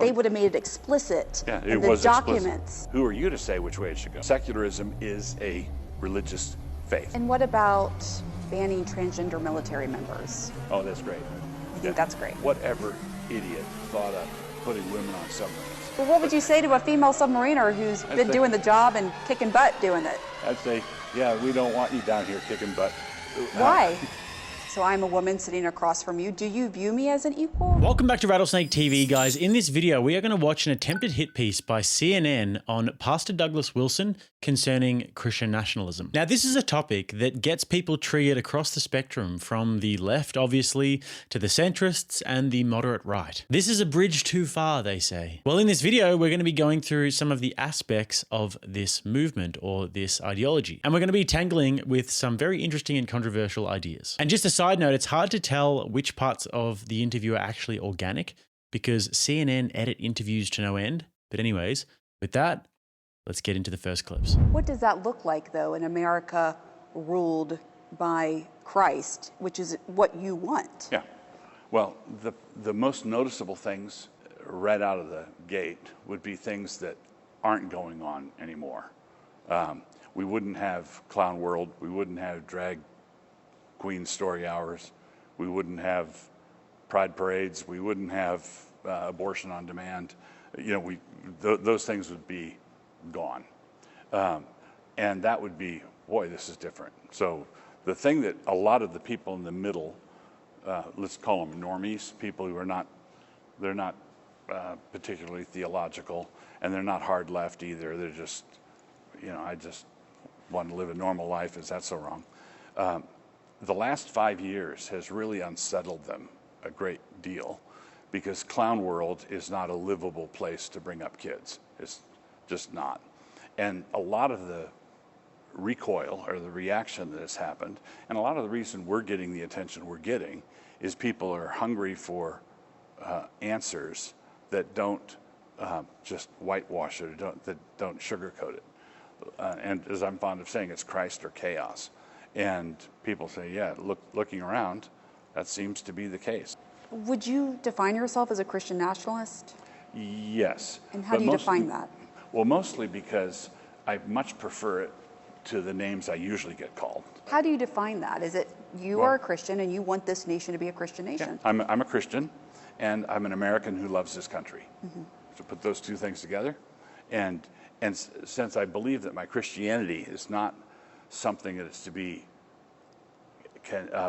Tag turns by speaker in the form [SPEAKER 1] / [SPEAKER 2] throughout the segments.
[SPEAKER 1] they would have made it explicit
[SPEAKER 2] Yeah,
[SPEAKER 1] in
[SPEAKER 2] it
[SPEAKER 1] the
[SPEAKER 2] was
[SPEAKER 1] documents.
[SPEAKER 2] explicit. Who are you to say which way it should go? Secularism is a religious faith.
[SPEAKER 1] And what about banning transgender military members?
[SPEAKER 2] Oh, that's great.
[SPEAKER 1] I think that's great.
[SPEAKER 2] Whatever idiot thought up putting women on submarines?
[SPEAKER 1] Well, what would you say to a female submariner who's been doing the job and kicking butt doing it?
[SPEAKER 2] I'd say, yeah, we don't want you down here kicking butt.
[SPEAKER 1] Why? So I'm a woman sitting across from you. Do you view me as an equal?
[SPEAKER 3] Welcome back to Rattlesnake TV, guys. In this video, we are going to watch an attempted hit piece by CNN on Pastor Douglas Wilson concerning Christian nationalism. Now, this is a topic that gets people triggered across the spectrum, from the left, obviously, to the centrists and the moderate right. This is a bridge too far, they say. Well, in this video, we're going to be going through some of the aspects of this movement or this ideology, and we're going to be tangling with some very interesting and controversial ideas. And just a side note, it's hard to tell which parts of the interview are actually organic because CNN edit interviews to no end. But anyways, with that, let's get into the first clips.
[SPEAKER 1] What does that look like, though, in America ruled by Christ, which is what you want?
[SPEAKER 2] Yeah. Well, the most noticeable things right out of the gate would be things that aren't going on anymore. We wouldn't have Clown World. We wouldn't have drag queen story hours. We wouldn't have pride parades. We wouldn't have abortion on demand. You know, those things would be gone. And that would be, boy, this is different. So the thing that a lot of the people in the middle, let's call them normies, people who are they're not particularly theological, and they're not hard left either. They're just, you know, I just want to live a normal life. Is that so wrong? The last 5 years has really unsettled them a great deal, because Clown World is not a livable place to bring up kids. It's just not. And a lot of the recoil or the reaction that has happened, and a lot of the reason we're getting the attention we're getting, is people are hungry for answers that don't just whitewash it, or that don't sugarcoat it. And as I'm fond of saying, it's Christ or chaos. And people say, yeah, looking around, that seems to be the case.
[SPEAKER 1] Would you define yourself as a Christian nationalist?
[SPEAKER 2] Yes.
[SPEAKER 1] And how do you define that?
[SPEAKER 2] Well, mostly because I much prefer it to the names I usually get called.
[SPEAKER 1] How do you define that? Is it you are a Christian and you want this nation to be a Christian nation?
[SPEAKER 2] Yeah, I'm a Christian, and I'm an American who loves this country. Mm-hmm. So put those two things together. And since I believe that my Christianity is not something that is to be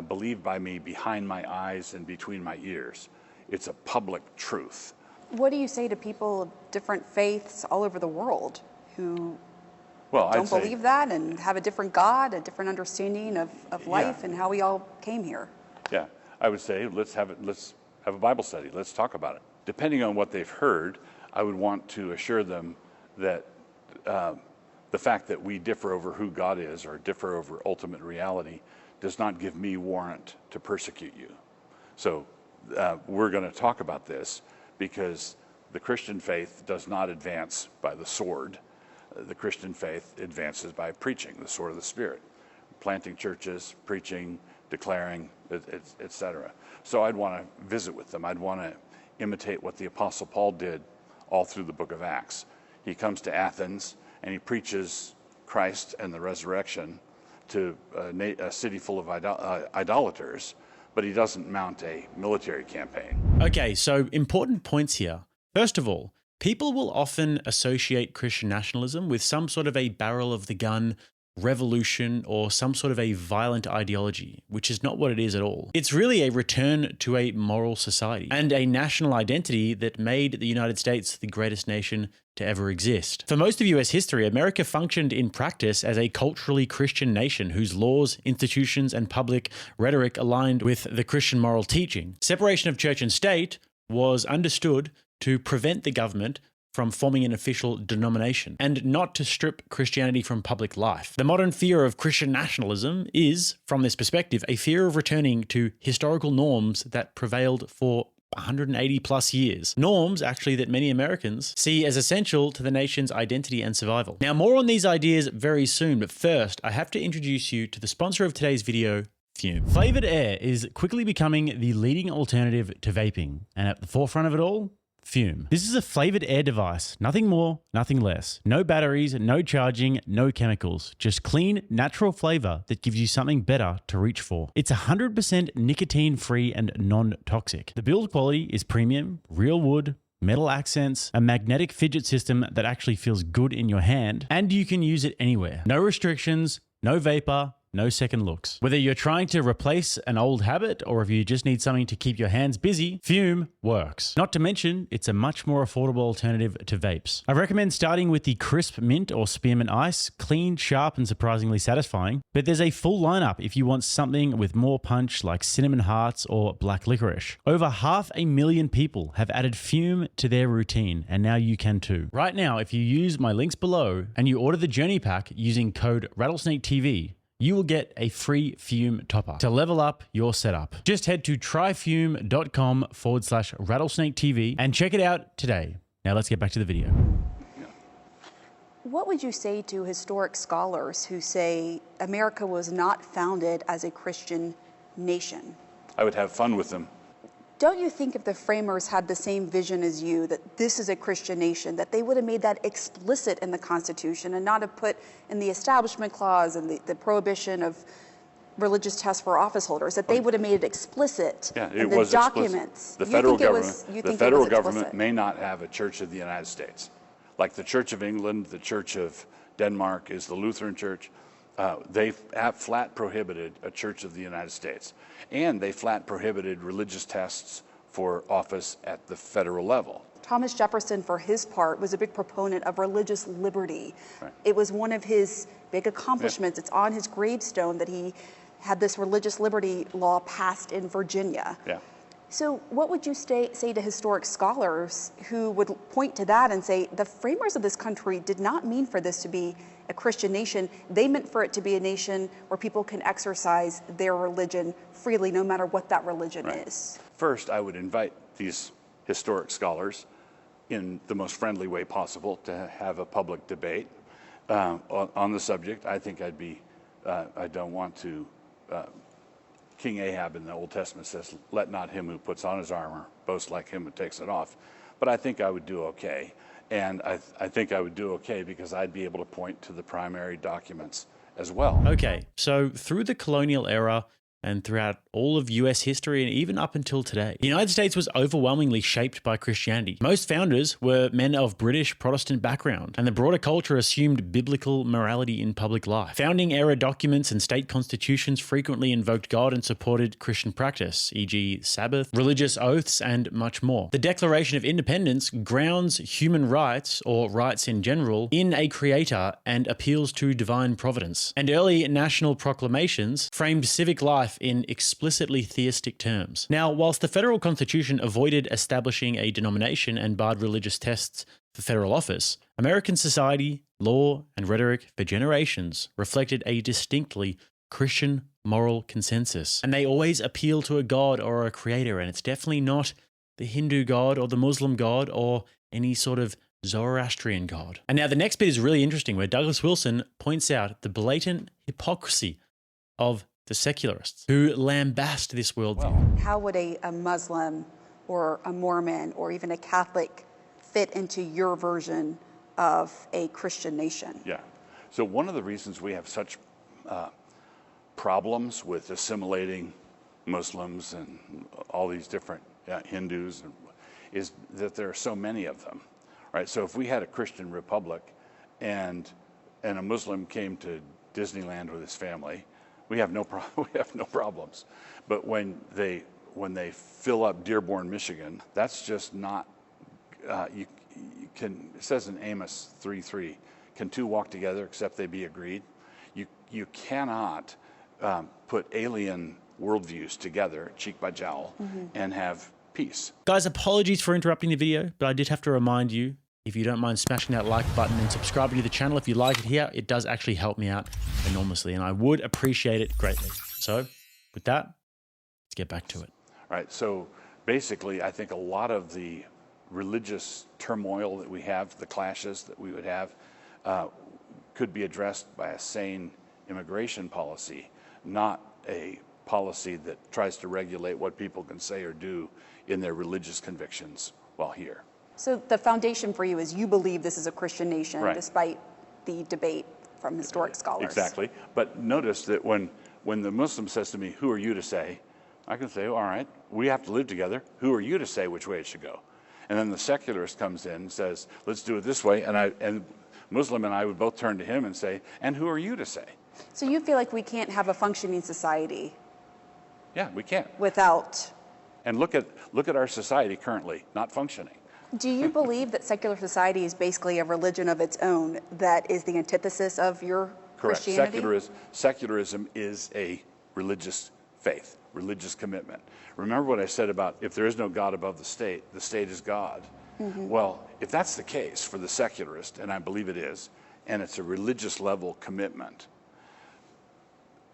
[SPEAKER 2] believed by me behind my eyes and between my ears, it's a public truth.
[SPEAKER 1] What do you say to people of different faiths all over the world who don't believe that and have a different God, a different understanding of life and how we all came here?
[SPEAKER 2] Yeah, I would say let's have a Bible study. Let's talk about it. Depending on what they've heard, I would want to assure them that the fact that we differ over who God is or differ over ultimate reality does not give me warrant to persecute you. So we're going to talk about this because the Christian faith does not advance by the sword. The Christian faith advances by preaching, the sword of the Spirit, planting churches, preaching, declaring, etc. So I'd want to visit with them. I'd want to imitate what the Apostle Paul did all through the book of Acts. He comes to Athens and he preaches Christ and the resurrection to a city full of idolaters, but he doesn't mount a military campaign.
[SPEAKER 3] Okay, so important points here. First of all, people will often associate Christian nationalism with some sort of a barrel of the gun revolution or some sort of a violent ideology, which is not what it is at all. It's really a return to a moral society and a national identity that made the United States the greatest nation to ever exist. For most of US history, America functioned in practice as a culturally Christian nation whose laws, institutions, and public rhetoric aligned with the Christian moral teaching. Separation of church and state was understood to prevent the government from forming an official denomination, and not to strip Christianity from public life. The modern fear of Christian nationalism is, from this perspective, a fear of returning to historical norms that prevailed for 180 plus years. Norms, actually, that many Americans see as essential to the nation's identity and survival. Now, more on these ideas very soon, but first, I have to introduce you to the sponsor of today's video, Fume. Flavored air is quickly becoming the leading alternative to vaping, and at the forefront of it all, Fume. This is a flavored air device. Nothing more, nothing less. No batteries, no charging, no chemicals. Just clean, natural flavor that gives you something better to reach for. It's 100% nicotine-free and non-toxic. The build quality is premium, real wood, metal accents, a magnetic fidget system that actually feels good in your hand, and you can use it anywhere. No restrictions, no vapor, no second looks. Whether you're trying to replace an old habit or if you just need something to keep your hands busy, Fume works. Not to mention, it's a much more affordable alternative to vapes. I recommend starting with the Crisp Mint or Spearmint Ice, clean, sharp, and surprisingly satisfying. But there's a full lineup if you want something with more punch like Cinnamon Hearts or Black Licorice. Over 500,000 people have added Fume to their routine, and now you can too. Right now, if you use my links below and you order the Journey Pack using code RattlesnakeTV, you will get a free Fume topper to level up your setup. Just head to tryfume.com/RattlesnakeTV and check it out today. Now let's get back to the video.
[SPEAKER 1] What would you say to historic scholars who say America was not founded as a Christian nation?
[SPEAKER 2] I would have fun with them.
[SPEAKER 1] Don't you think if the framers had the same vision as you, that this is a Christian nation, that they would have made that explicit in the Constitution and not have put in the Establishment Clause and the prohibition of religious tests for office holders, that they would have made it explicit in the documents?
[SPEAKER 2] The federal government may not have a Church of the United States. Like the Church of England, the Church of Denmark is the Lutheran Church. They have flat prohibited a Church of the United States, and they flat prohibited religious tests for office at the federal level.
[SPEAKER 1] Thomas Jefferson, for his part, was a big proponent of religious liberty.
[SPEAKER 2] Right.
[SPEAKER 1] It was one of his big accomplishments. It's on his gravestone that he had this religious liberty law passed in Virginia.
[SPEAKER 2] Yeah.
[SPEAKER 1] So what would you say to historic scholars who would point to that and say, the framers of this country did not mean for this to be a Christian nation. They meant for it to be a nation where people can exercise their religion freely, no matter what that religion is.
[SPEAKER 2] First, I would invite these historic scholars in the most friendly way possible to have a public debate on the subject. I think I don't want to, King Ahab in the Old Testament says, let not him who puts on his armor boast like him who takes it off. But I think I would do okay. And I think I would do okay because I'd be able to point to the primary documents as well.
[SPEAKER 3] Okay, so through the colonial era and throughout all of US history and even up until today, the United States was overwhelmingly shaped by Christianity. Most founders were men of British Protestant background, and the broader culture assumed biblical morality in public life. Founding era documents and state constitutions frequently invoked God and supported Christian practice, e.g. Sabbath, religious oaths, and much more. The Declaration of Independence grounds human rights, or rights in general, in a creator and appeals to divine providence. And early national proclamations framed civic life in explicitly theistic terms. Now, whilst the federal constitution avoided establishing a denomination and barred religious tests for federal office, American society, law, and rhetoric for generations reflected a distinctly Christian moral consensus. And they always appeal to a god or a creator, and it's definitely not the Hindu god or the Muslim god or any sort of Zoroastrian god. And now the next bit is really interesting, where Douglas Wilson points out the blatant hypocrisy of the secularists who lambast this worldview.
[SPEAKER 1] How would a Muslim or a Mormon or even a Catholic fit into your version of a Christian nation?
[SPEAKER 2] Yeah. So one of the reasons we have such problems with assimilating Muslims and all these different Hindus is that there are so many of them, right? So if we had a Christian republic and a Muslim came to Disneyland with his family, we have no problems. But when they fill up Dearborn, Michigan, that's just not. You can. It says in Amos 3:3, can two walk together except they be agreed? You cannot put alien worldviews together, cheek by jowl, and have peace.
[SPEAKER 3] Guys, apologies for interrupting the video, but I did have to remind you, if you don't mind smashing that like button and subscribing to the channel if you like it here, it does actually help me out enormously, and I would appreciate it greatly. So with that, let's get back to it.
[SPEAKER 2] All right, so basically, I think a lot of the religious turmoil that we have, the clashes that we would have, could be addressed by a sane immigration policy, not a policy that tries to regulate what people can say or do in their religious convictions while here.
[SPEAKER 1] So the foundation for you is you believe this is a Christian nation,
[SPEAKER 2] Right.
[SPEAKER 1] despite the debate from historic scholars.
[SPEAKER 2] Exactly. But notice that when the Muslim says to me, who are you to say? I can say, all right, we have to live together. Who are you to say which way it should go? And then the secularist comes in and says, let's do it this way. And Muslim and I would both turn to him and say, and who are you to say?
[SPEAKER 1] So you feel like we can't have a functioning society
[SPEAKER 2] Yeah, we can't.
[SPEAKER 1] without...
[SPEAKER 2] And look at our society currently, not functioning.
[SPEAKER 1] Do you believe that secular society is basically a religion of its own that is the antithesis of your
[SPEAKER 2] Correct.
[SPEAKER 1] Christianity?
[SPEAKER 2] Secularism is a religious faith, religious commitment. Remember what I said about if there is no God above the state is God.
[SPEAKER 1] Mm-hmm.
[SPEAKER 2] Well, if that's the case for the secularist, and I believe it is, and it's a religious level commitment,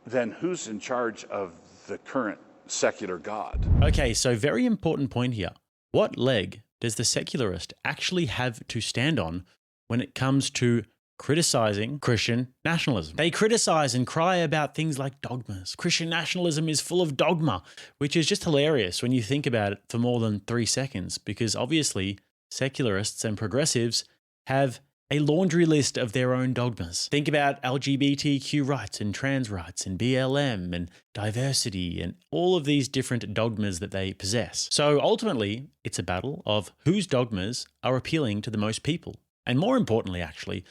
[SPEAKER 2] then who's in charge of the current secular God?
[SPEAKER 3] Okay, so very important point here. What leg does the secularist actually have to stand on when it comes to criticizing Christian nationalism? They criticize and cry about things like dogmas. Christian nationalism is full of dogma, which is just hilarious when you think about it for more than 3 seconds, because obviously secularists and progressives have a laundry list of their own dogmas. Think about LGBTQ rights and trans rights and BLM and diversity and all of these different dogmas that they possess. So ultimately, it's a battle of whose dogmas are appealing to the most people. And more importantly, actually,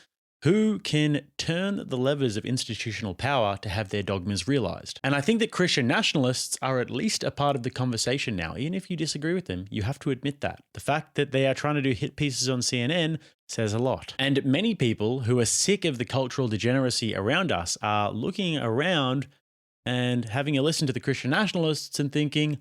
[SPEAKER 3] who can turn the levers of institutional power to have their dogmas realized. And I think that Christian nationalists are at least a part of the conversation now. Even if you disagree with them, you have to admit that. The fact that they are trying to do hit pieces on CNN says a lot. And many people who are sick of the cultural degeneracy around us are looking around and having a listen to the Christian nationalists and thinking,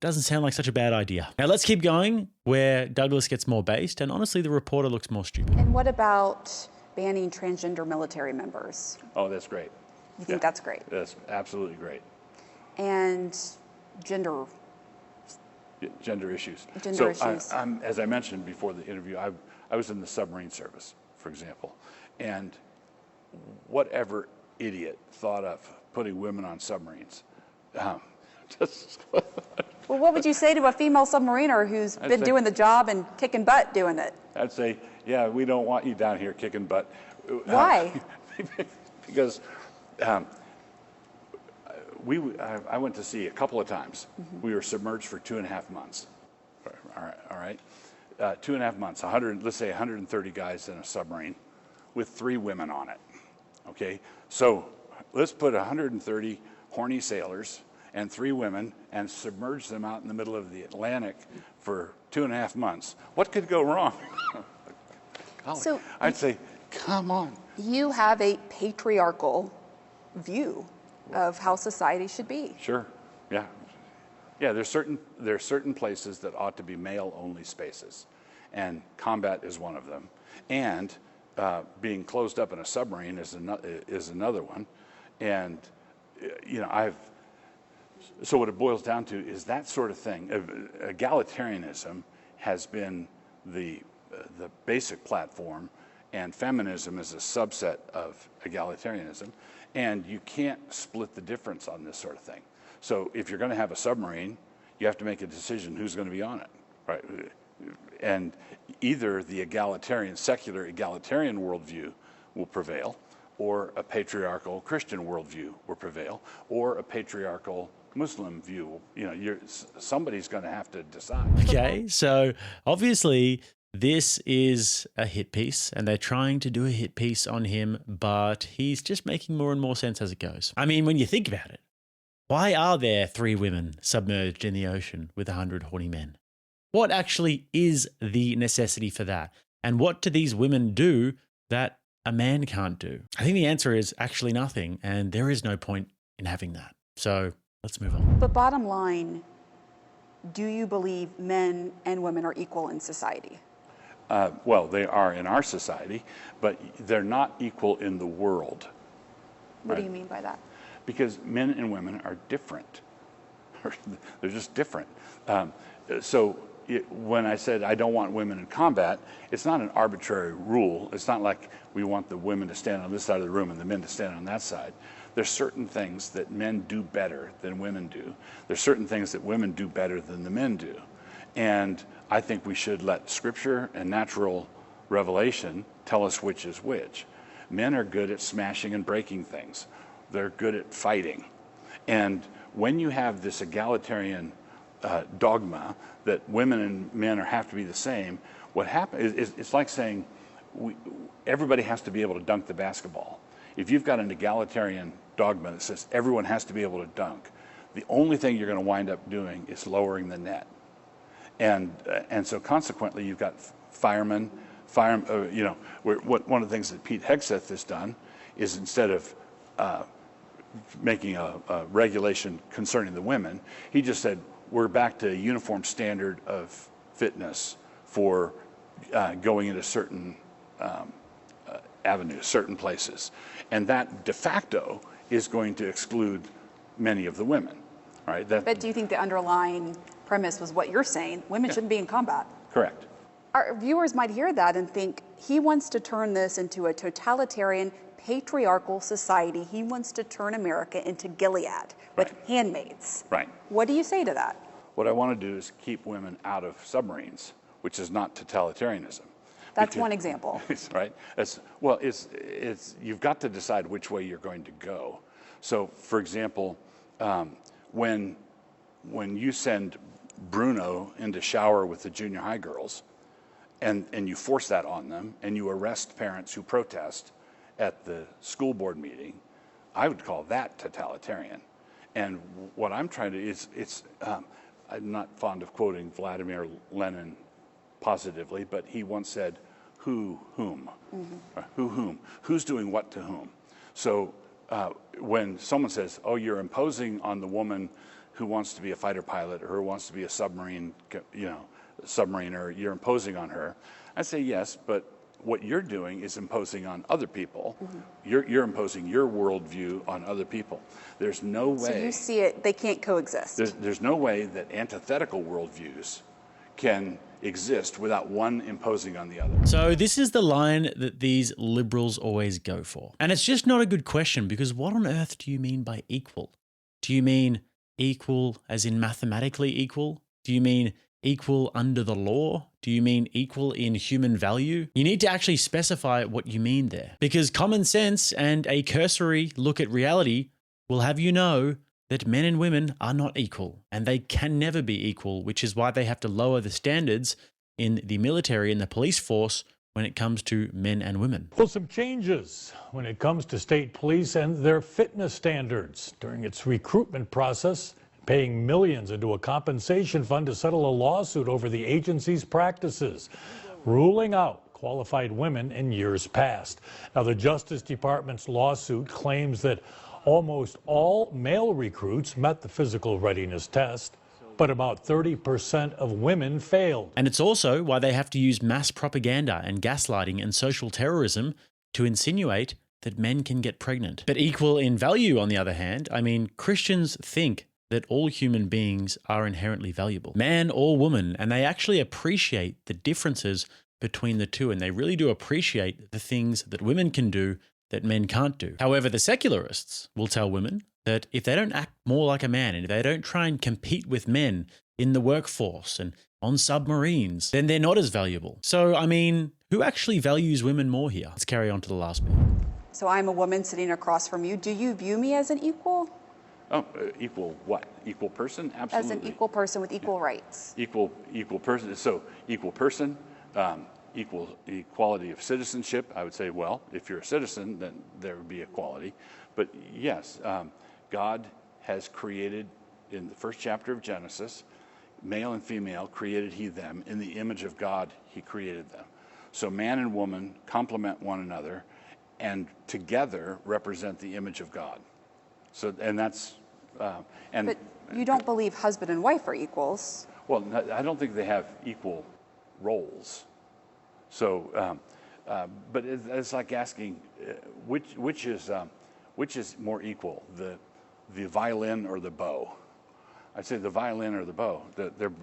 [SPEAKER 3] doesn't sound like such a bad idea. Now let's keep going where Douglas gets more based, and honestly, the reporter looks more stupid.
[SPEAKER 1] And what about banning transgender military members?
[SPEAKER 2] Oh, that's great.
[SPEAKER 1] You think that's great?
[SPEAKER 2] That's absolutely great.
[SPEAKER 1] And gender
[SPEAKER 2] issues.
[SPEAKER 1] Gender issues.
[SPEAKER 2] As I mentioned before the interview, I was in the submarine service, for example, and whatever idiot thought of putting women on submarines.
[SPEAKER 1] Well, what would you say to a female submariner who's been doing the job and kicking butt doing it?
[SPEAKER 2] I'd say, yeah, we don't want you down here kicking butt.
[SPEAKER 1] Why?
[SPEAKER 2] Because I went to sea a couple of times. Mm-hmm. We were submerged for 2.5 months. All right. 2.5 months, let's say 130 guys in a submarine with 3 women on it. Okay, so let's put 130 horny sailors and 3 women and submerge them out in the middle of the Atlantic for 2.5 months. What could go wrong?
[SPEAKER 1] So
[SPEAKER 2] I'd say, come on.
[SPEAKER 1] You have a patriarchal view of how society should be.
[SPEAKER 2] Sure. Yeah. Yeah, there's certain places that ought to be male-only spaces, and combat is one of them. And being closed up in a submarine is another one. And so what it boils down to is that sort of thing. Egalitarianism has been the basic platform, and feminism is a subset of egalitarianism, and you can't split the difference on this sort of thing. So if you're going to have a submarine, you have to make a decision who's going to be on it, right? And either the secular egalitarian worldview will prevail, or a patriarchal Christian worldview will prevail, or a patriarchal Muslim view. Somebody's going to have to decide.
[SPEAKER 3] Okay, so obviously this is a hit piece, and they're trying to do a hit piece on him, but he's just making more and more sense as it goes. I mean, when you think about it, why are there 3 women submerged in the ocean with 100 horny men? What actually is the necessity for that? And what do these women do that a man can't do? I think the answer is actually nothing, and there is no point in having that. So let's move on.
[SPEAKER 1] But bottom line, do you believe men and women are equal in society?
[SPEAKER 2] Well, they are in our society, but they're not equal in the world.
[SPEAKER 1] What do you mean by that?
[SPEAKER 2] Because men and women are different. They're just different. When I said I don't want women in combat, it's not an arbitrary rule. It's not like we want the women to stand on this side of the room and the men to stand on that side. There's certain things that men do better than women do. There's certain things that women do better than the men do. And I think we should let Scripture and natural revelation tell us which is which. Men are good at smashing and breaking things. They're good at fighting. And when you have this egalitarian dogma that women and men have to be the same, what happens is it's like saying everybody has to be able to dunk the basketball. If you've got an egalitarian dogma that says everyone has to be able to dunk, the only thing you're going to wind up doing is lowering the net. And so consequently, you've got firemen, one of the things that Pete Hegseth has done is instead of making a regulation concerning the women, he just said, we're back to a uniform standard of fitness for going into certain avenues, certain places. And that de facto is going to exclude many of the women, right?
[SPEAKER 1] But do you think the underlying premise was what you're saying? Women shouldn't be in combat.
[SPEAKER 2] Correct.
[SPEAKER 1] Our viewers might hear that and think he wants to turn this into a totalitarian, patriarchal society. He wants to turn America into Gilead with handmaids.
[SPEAKER 2] Right.
[SPEAKER 1] What do you say to that?
[SPEAKER 2] What I want to do is keep women out of submarines, which is not totalitarianism.
[SPEAKER 1] That's one example.
[SPEAKER 2] Right. You've got to decide which way you're going to go. So, for example, when you send Bruno into shower with the junior high girls, and you force that on them, and you arrest parents who protest at the school board meeting, I would call that totalitarian. And what I'm trying to I'm not fond of quoting Vladimir Lenin positively, but he once said, whom? Mm-hmm. Who's doing what to whom? So when someone says, oh, you're imposing on the woman who wants to be a fighter pilot or who wants to be a submariner, you're imposing on her, I say yes, but what you're doing is imposing on other people. Mm-hmm. You're imposing your worldview on other people. There's no way.
[SPEAKER 1] So you see it, they can't coexist.
[SPEAKER 2] There's no way that antithetical worldviews can exist without one imposing on the other.
[SPEAKER 3] So this is the line that these liberals always go for. And it's just not a good question, because what on earth do you mean by equal? Do you mean equal as in mathematically equal? Do you mean equal under the law? Do you mean equal in human value? You need to actually specify what you mean there, because common sense and a cursory look at reality will have you know that men and women are not equal, and they can never be equal, which is why they have to lower the standards in the military and the police force when it comes to men and women.
[SPEAKER 4] Well, some changes when it comes to state police and their fitness standards during its recruitment process, paying millions into a compensation fund to settle a lawsuit over the agency's practices, ruling out qualified women in years past. Now, the Justice Department's lawsuit claims that almost all male recruits met the physical readiness test, but about 30% of women failed.
[SPEAKER 3] And it's also why they have to use mass propaganda and gaslighting and social terrorism to insinuate that men can get pregnant. But equal in value, on the other hand, I mean, Christians think that all human beings are inherently valuable, man or woman, and they actually appreciate the differences between the two, and they really do appreciate the things that women can do that men can't do. However, the secularists will tell women that if they don't act more like a man and if they don't try and compete with men in the workforce and on submarines, then they're not as valuable. So, I mean, who actually values women more here? Let's carry on to the last bit.
[SPEAKER 1] So I'm a woman sitting across from you. Do you view me as an equal?
[SPEAKER 2] Oh, equal what? Equal person? Absolutely.
[SPEAKER 1] As an equal person with equal rights.
[SPEAKER 2] Equal person. So equal person, equality of citizenship. I would say, well, if you're a citizen, then there would be equality. But yes, God has created, in the first chapter of Genesis, male and female created he them. In the image of God, he created them. So man and woman complement one another and together represent the image of God. So, and that's,
[SPEAKER 1] But you don't believe husband and wife are equals.
[SPEAKER 2] Well, I don't think they have equal roles. So, but it's like asking which is more equal, the violin or the bow? I'd say the violin or the bow.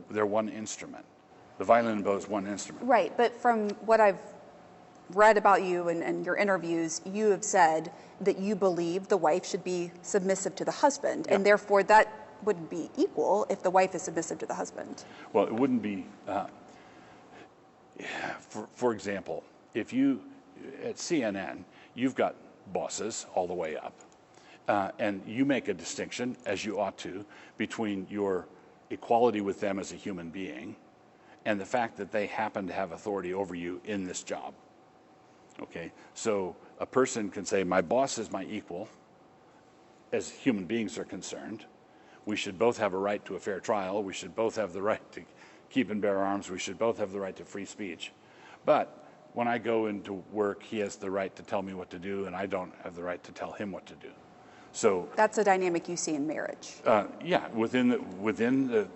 [SPEAKER 2] They're one instrument. The violin and bow is one instrument.
[SPEAKER 1] Right, but from what I've read about you and your interviews, you have said that you believe the wife should be submissive to the husband, and therefore that wouldn't be equal if the wife is submissive to the husband.
[SPEAKER 2] Well, it wouldn't be, for example, if you, at CNN, you've got bosses all the way up, and you make a distinction, as you ought to, between your equality with them as a human being and the fact that they happen to have authority over you in this job. Okay, so a person can say, my boss is my equal, as human beings are concerned. We should both have a right to a fair trial. We should both have the right to keep and bear arms. We should both have the right to free speech. But when I go into work, he has the right to tell me what to do, and I don't have the right to tell him what to do. So
[SPEAKER 1] that's a dynamic you see in marriage.
[SPEAKER 2] Yeah, within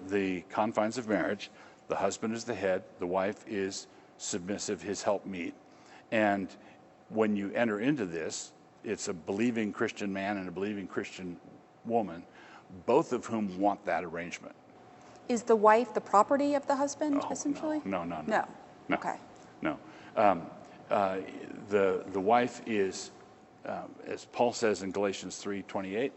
[SPEAKER 2] the confines of marriage, the husband is the head, the wife is submissive, his helpmeet. And when you enter into this, it's a believing Christian man and a believing Christian woman, both of whom want that arrangement.
[SPEAKER 1] Is the wife the property of the husband, essentially?
[SPEAKER 2] No.
[SPEAKER 1] Okay.
[SPEAKER 2] No. The wife is, as Paul says in Galatians 3:28,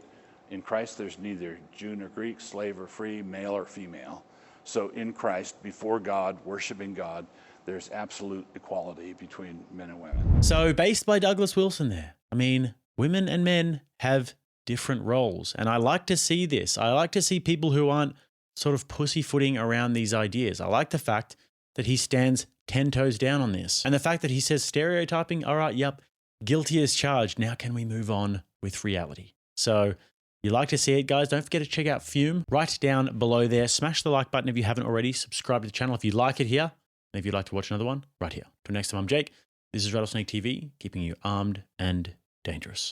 [SPEAKER 2] in Christ there's neither Jew nor Greek, slave or free, male or female. So in Christ, before God, worshiping God, there's absolute equality between men and women.
[SPEAKER 3] So based by Douglas Wilson there, I mean, women and men have different roles. And I like to see this. I like to see people who aren't sort of pussyfooting around these ideas. I like the fact that he stands 10 toes down on this. And the fact that he says stereotyping, all right, yep, guilty as charged. Now can we move on with reality? So you like to see it, guys. Don't forget to check out Fume right down below there. Smash the like button if you haven't already. Subscribe to the channel if you like it here. And if you'd like to watch another one, right here. Till next time, I'm Jake. This is RattlesnakeTV, keeping you armed and dangerous.